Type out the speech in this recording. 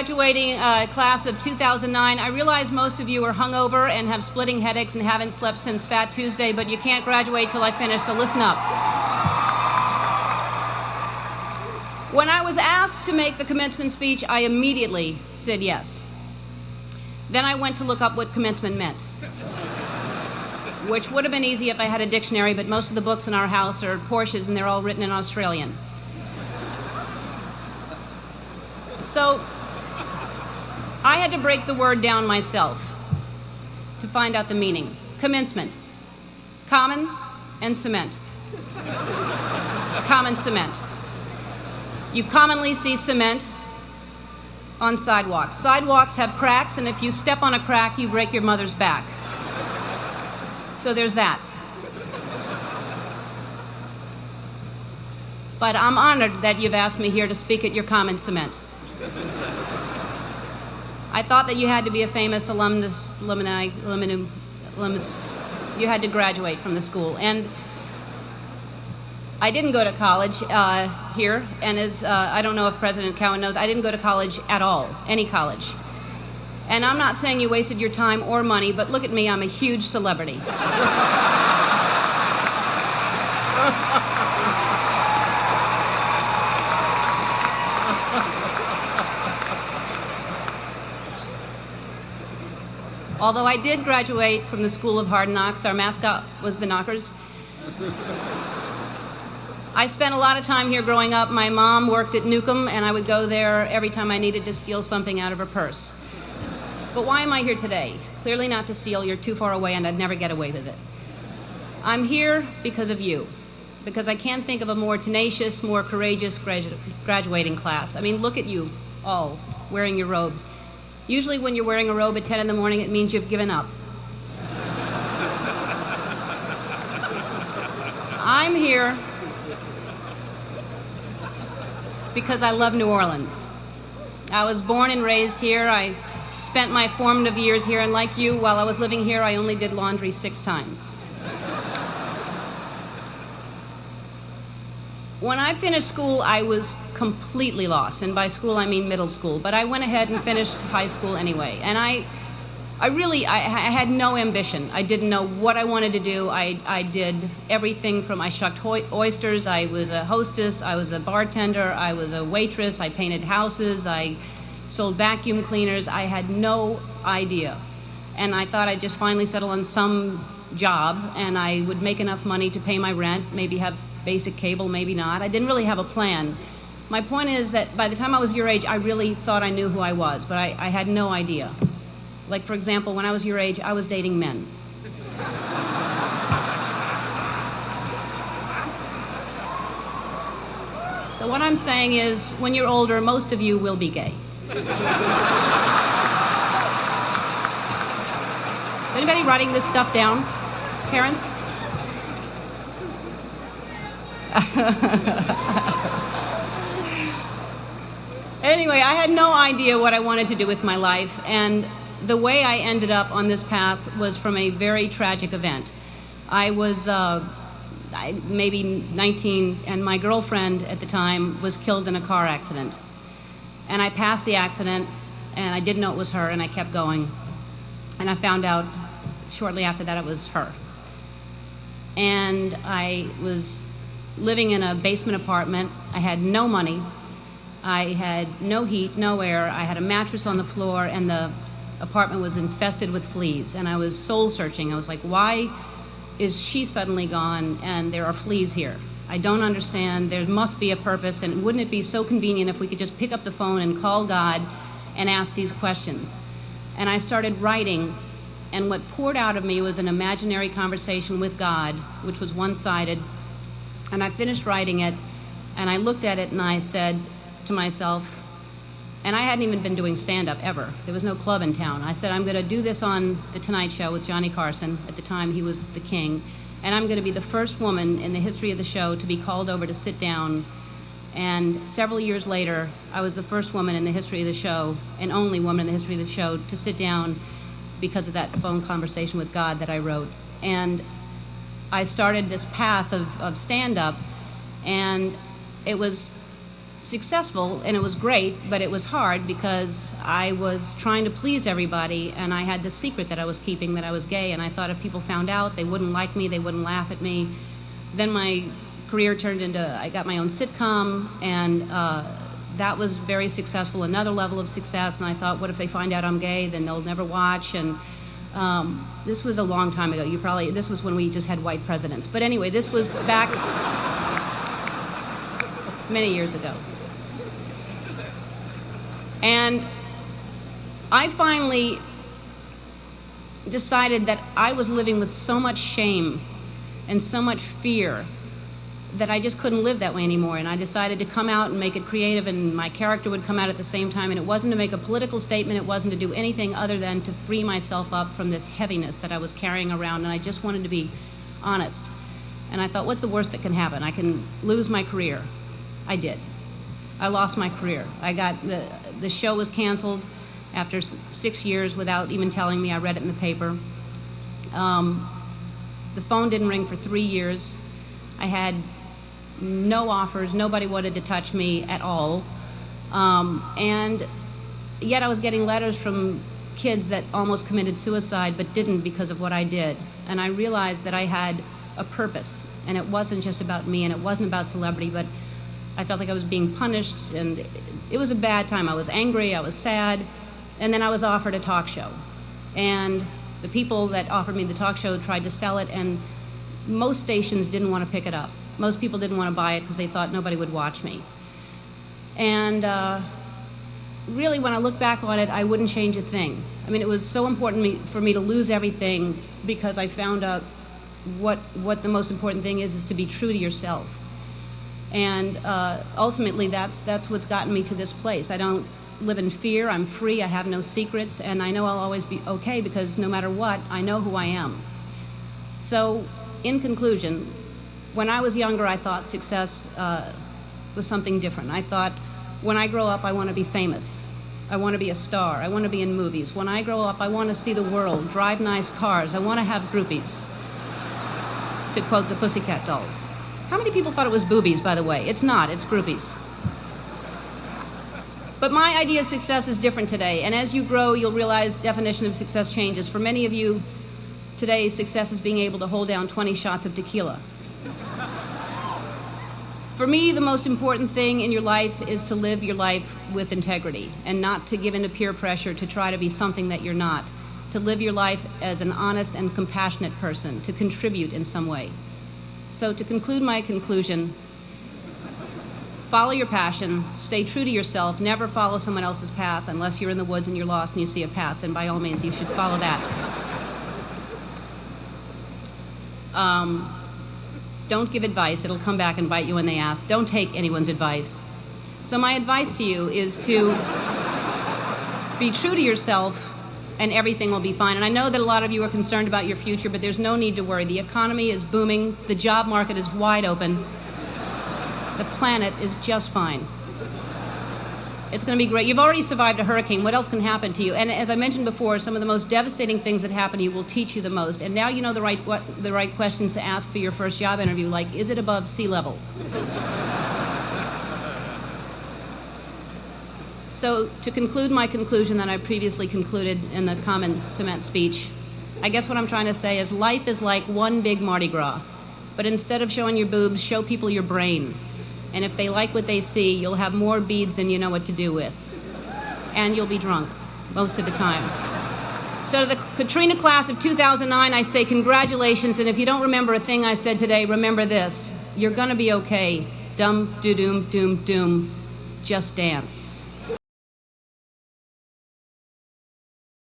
Graduating class of 2009. I realize most of you are hungover and have splitting headaches and haven't slept since Fat Tuesday, but you can't graduate till I finish, so listen up. When I was asked to make the commencement speech, I immediately said yes. Then I went to look up what commencement meant, which would have been easy if I had a dictionary, but most of the books in our house are Porsches and they're all written in Australian. So I had to break the word down myself to find out the meaning. Commencement. Common and cement. Common cement. You commonly see cement on sidewalks. Sidewalks have cracks, and if you step on a crack, you break your mother's back. So there's that. But I'm honored that you've asked me here to speak at your common cement. I thought that you had to be a famous alumnus. You had to graduate from the school. And I didn't go to college here, and as I don't know if President Cowan knows, I didn't go to college at all, any college. And I'm not saying you wasted your time or money, but look at me, I'm a huge celebrity. Although I did graduate from the School of Hard Knocks, our mascot was the Knockers. I spent a lot of time here growing up. My mom worked at Newcomb, and I would go there every time I needed to steal something out of her purse. But why am I here today? Clearly not to steal. You're too far away, and I'd never get away with it. I'm here because of you, because I can't think of a more tenacious, more courageous graduating class. I mean, look at you all wearing your robes. Usually when you're wearing a robe at 10 in the morning, it means you've given up. I'm here because I love New Orleans. I was born and raised here. I spent my formative years here, and like you, while I was living here, I only did laundry 6 times. When I finished school, I was completely lost, and by school I mean middle school, but I went ahead and finished high school anyway, and I had no ambition. I didn't know what I wanted to do. I did everything from I shucked oysters, I was a hostess, I was a bartender, I was a waitress, I painted houses, I sold vacuum cleaners. I had no idea, and I thought I'd just finally settle on some job, and I would make enough money to pay my rent, maybe have basic cable, maybe not. I didn't really have a plan. My point is that by the time I was your age, I really thought I knew who I was, but I had no idea. Like, for example, when I was your age, I was dating men. So what I'm saying is, when you're older, most of you will be gay. Is anybody writing this stuff down? Parents? Anyway, I had no idea what I wanted to do with my life, and the way I ended up on this path was from a very tragic event. I was maybe 19, and my girlfriend at the time was killed in a car accident. And I passed the accident, and I didn't know it was her, and I kept going. And I found out shortly after that it was her. And I was living in a basement apartment. I had no money. I had no heat, no air. I had a mattress on the floor, and the apartment was infested with fleas. And I was soul searching. I was like, why is she suddenly gone and there are fleas here? I don't understand. There must be a purpose, and wouldn't it be so convenient if we could just pick up the phone and call God and ask these questions? And I started writing, and what poured out of me was an imaginary conversation with God, which was one-sided. And I finished writing it, and I looked at it, and I said to myself, and I hadn't even been doing stand-up ever. There was no club in town. I said, I'm going to do this on The Tonight Show with Johnny Carson. At the time, he was the king. And I'm going to be the first woman in the history of the show to be called over to sit down. And several years later, I was the first woman in the history of the show, and only woman in the history of the show, to sit down because of that phone conversation with God that I wrote. And I started this path of stand-up, and it was successful, and it was great, but it was hard because I was trying to please everybody, and I had this secret that I was keeping, that I was gay, and I thought if people found out, they wouldn't like me, they wouldn't laugh at me. Then my career turned into, I got my own sitcom, and that was very successful, another level of success, and I thought, what if they find out I'm gay, then they'll never watch, and this was a long time ago. This was when we just had white presidents. But anyway, this was back many years ago. And I finally decided that I was living with so much shame and so much fear that I just couldn't live that way anymore. And I decided to come out and make it creative, and my character would come out at the same time. And it wasn't to make a political statement. It wasn't to do anything other than to free myself up from this heaviness that I was carrying around. And I just wanted to be honest. And I thought, what's the worst that can happen? I can lose my career. I did. I lost my career. The show was canceled after 6 years without even telling me. I read it in the paper. The phone didn't ring for 3 years. I had no offers. Nobody wanted to touch me at all. And yet I was getting letters from kids that almost committed suicide but didn't because of what I did. And I realized that I had a purpose, and it wasn't just about me, and it wasn't about celebrity, but I felt like I was being punished, and it was a bad time. I was angry, I was sad, and then I was offered a talk show. And the people that offered me the talk show tried to sell it, and most stations didn't want to pick it up. Most people didn't want to buy it because they thought nobody would watch me. And really, when I look back on it, I wouldn't change a thing. I mean, it was so important for me to lose everything because I found out what the most important thing is to be true to yourself. And ultimately, that's what's gotten me to this place. I don't live in fear. I'm free. I have no secrets. And I know I'll always be okay because no matter what, I know who I am. So, in conclusion, when I was younger, I thought success was something different. I thought, when I grow up, I want to be famous. I want to be a star. I want to be in movies. When I grow up, I want to see the world, drive nice cars. I want to have groupies, to quote the Pussycat Dolls. How many people thought it was boobies, by the way? It's not. It's groupies. But my idea of success is different today. And as you grow, you'll realize definition of success changes. For many of you, today, success is being able to hold down 20 shots of tequila. For me, the most important thing in your life is to live your life with integrity and not to give in to peer pressure to try to be something that you're not. To live your life as an honest and compassionate person, to contribute in some way. So to conclude my conclusion, follow your passion, stay true to yourself, never follow someone else's path unless you're in the woods and you're lost and you see a path, then by all means you should follow that. Don't give advice. It'll come back and bite you when they ask. Don't take anyone's advice. So my advice to you is to be true to yourself, and everything will be fine. And I know that a lot of you are concerned about your future, but there's no need to worry. The economy is booming. The job market is wide open. The planet is just fine. It's going to be great. You've already survived a hurricane. What else can happen to you? And as I mentioned before, some of the most devastating things that happen to you will teach you the most. And now you know the right questions to ask for your first job interview, like, is it above sea level? So to conclude my conclusion that I previously concluded in the common cement speech, I guess what I'm trying to say is life is like one big Mardi Gras. But instead of showing your boobs, show people your brain. And if they like what they see, you'll have more beads than you know what to do with. And you'll be drunk most of the time. So to the Katrina class of 2009, I say congratulations. And if you don't remember a thing I said today, remember this. You're going to be okay. Dum, do, doom, doom, doom. Just dance.